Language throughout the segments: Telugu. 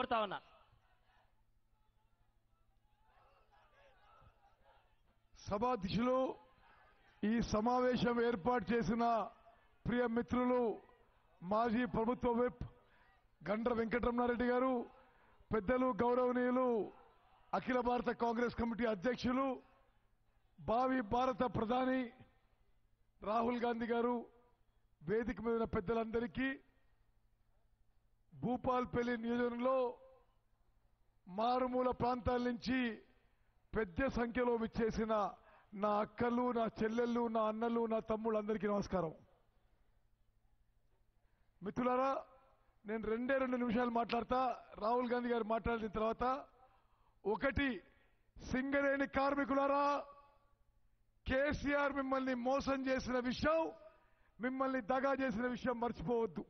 కోరుతా ఉన్నా. సభాధ్యక్షులు, ఈ సమావేశం ఏర్పాటు చేసిన ప్రియ మిత్రులు మాజీ ప్రభుత్వ విప్ గండ్ర వెంకటరమణారెడ్డి గారు, పెద్దలు గౌరవనీయులు అఖిల భారత కాంగ్రెస్ కమిటీ అధ్యక్షులు, భావి భారత ప్రధాని రాహుల్ గాంధీ గారు, వేదిక మీద ఉన్న పెద్దలందరికీ, భూపాల్పల్లి నియోజకవర్గంలో మారుమూల ప్రాంతాల నుంచి పెద్ద సంఖ్యలో విచ్చేసిన నా అక్కలు, నా చెల్లెళ్ళు, నా అన్నలు, నా తమ్ముళ్ళందరికీ నమస్కారం. మిత్రులారా, నేను 2 నిమిషాలు మాట్లాడతా. రాహుల్ గాంధీ గారు మాట్లాడిన తర్వాత, ఒకటి, సింగరేణి కార్మికులారా, కేసీఆర్ మిమ్మల్ని మోసం చేసిన విషయం, మిమ్మల్ని దగా చేసిన విషయం మర్చిపోవద్దు.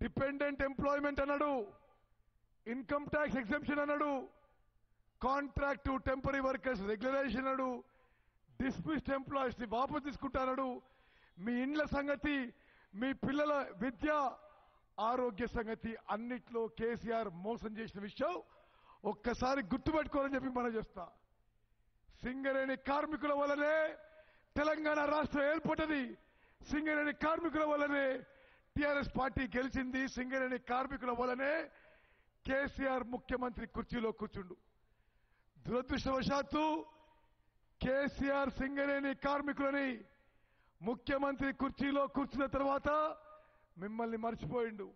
డిపెండెంట్ ఎంప్లాయ్మెంట్ అన్నాడు, ఇన్కమ్ ట్యాక్స్ ఎగ్జంప్షన్ అన్నాడు, కాంట్రాక్ట్ టెంపరీ వర్కర్స్ రెగ్యులరైజేషన్ అన్నాడు, డిస్మిస్డ్ ఎంప్లాయీస్ ని వాపసు తీసుకుంటాడు. మీ ఇండ్ల సంగతి, మీ పిల్లల విద్య, ఆరోగ్య సంగతి అన్నిట్లో కేసీఆర్ మోసం చేసిన విషయం ఒక్కసారి గుర్తుపెట్టుకోవాలని చెప్పి మనం చేస్తా. సింగరేణి కార్మికుల వల్లనే తెలంగాణ రాష్ట్రం ఏర్పడ్డది. సింగరేణి కార్మికుల వల్లనే టీఆర్ఎస్ పార్టీ గెలిచింది. సింగరేణి కార్మికుల వల్లనే కేసీఆర్ ముఖ్యమంత్రి కుర్చీలో కూర్చుండు. దురదృష్టవశాత్తు కేసీఆర్ సింగరేణి కార్మికులని ముఖ్యమంత్రి కుర్చీలో కూర్చున్న తర్వాత మిమ్మల్ని మర్చిపోయిండు.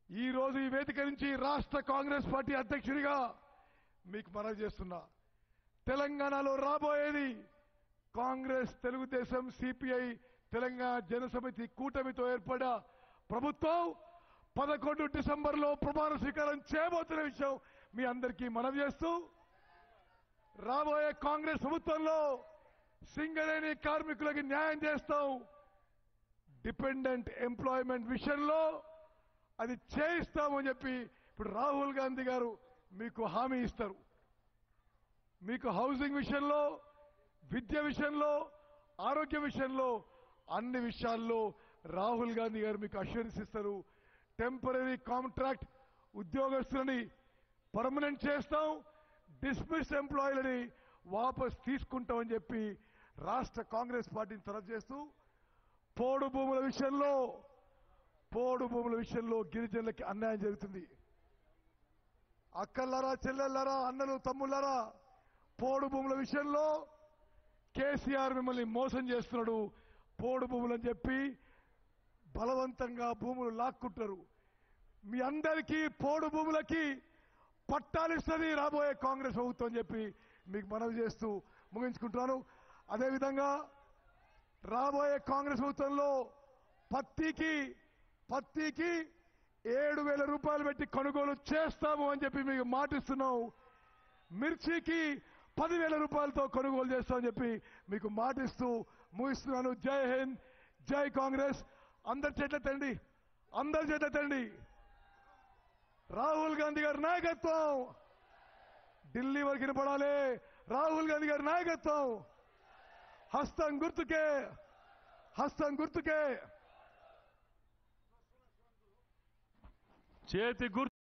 ఈ రోజు ఈ వేదిక నుంచి రాష్ట్ర కాంగ్రెస్ పార్టీ అధ్యక్షుడిగా మీకు మనవి చేస్తున్నా, తెలంగాణలో రాబోయేది కాంగ్రెస్, తెలుగుదేశం, సిపిఐ, తెలంగాణ జనసమితి కూటమితో ఏర్పడ్డ ప్రభుత్వం 11 డిసెంబర్లో ప్రమాణ స్వీకారం చేయబోతున్న విషయం మీ అందరికీ మనవి చేస్తూ, రాబోయే కాంగ్రెస్ ప్రభుత్వంలో సింగరేణి కార్మికులకి న్యాయం చేస్తాం. డిపెండెంట్ ఎంప్లాయ్మెంట్ విషయంలో అది చేయిస్తామని చెప్పి ఇప్పుడు రాహుల్ గాంధీ గారు మీకు హామీ ఇస్తారు. మీకు హౌసింగ్ విషయంలో, విద్య విషయంలో, ఆరోగ్య విషయంలో, అన్ని విషయాల్లో రాహుల్ గాంధీ గారు మీకు అష్యూరెన్స్ ఇస్తారు. టెంపరీ కాంట్రాక్ట్ ఉద్యోగస్తులని పర్మనెంట్ చేస్తాం, డిస్మిస్డ్ ఎంప్లాయీలని వాపస్ తీసుకుంటామని చెప్పి రాష్ట్ర కాంగ్రెస్ పార్టీని తరఫు చేస్తూ, పోడు భూముల విషయంలో గిరిజనులకి అన్యాయం జరుగుతుంది. అక్కలారా, చెల్లెళ్ళారా, అన్నలు, తమ్ముళ్ళారా, పోడు భూముల విషయంలో కేసీఆర్ మిమ్మల్ని మోసం చేస్తున్నాడు. పోడు భూములని చెప్పి బలవంతంగా భూములు లాక్కుంటారు. మీ అందరికీ పోడు భూములకి పట్టాలిస్తుంది రాబోయే కాంగ్రెస్ ప్రభుత్వం అని చెప్పి మీకు మనవి చేస్తూ ముగించుకుంటున్నాను. అదేవిధంగా రాబోయే కాంగ్రెస్ ప్రభుత్వంలో పత్తికి 7,000 రూపాయలు పెట్టి కొనుగోలు చేస్తాము అని చెప్పి మీకు మాటిస్తున్నాం. మిర్చికి 10,000 రూపాయలతో కొనుగోలు చేస్తామని చెప్పి మీకు మాటిస్తూ ముగిస్తున్నాను. జై హింద్, జై కాంగ్రెస్. అందరి చేతులెత్తండి. రాహుల్ గాంధీ గారి నాయకత్వం ఢిల్లీ వరకు వినపడాలి. రాహుల్ గాంధీ గారి నాయకత్వం. హస్తం గుర్తుకే చేతి గుర్తు.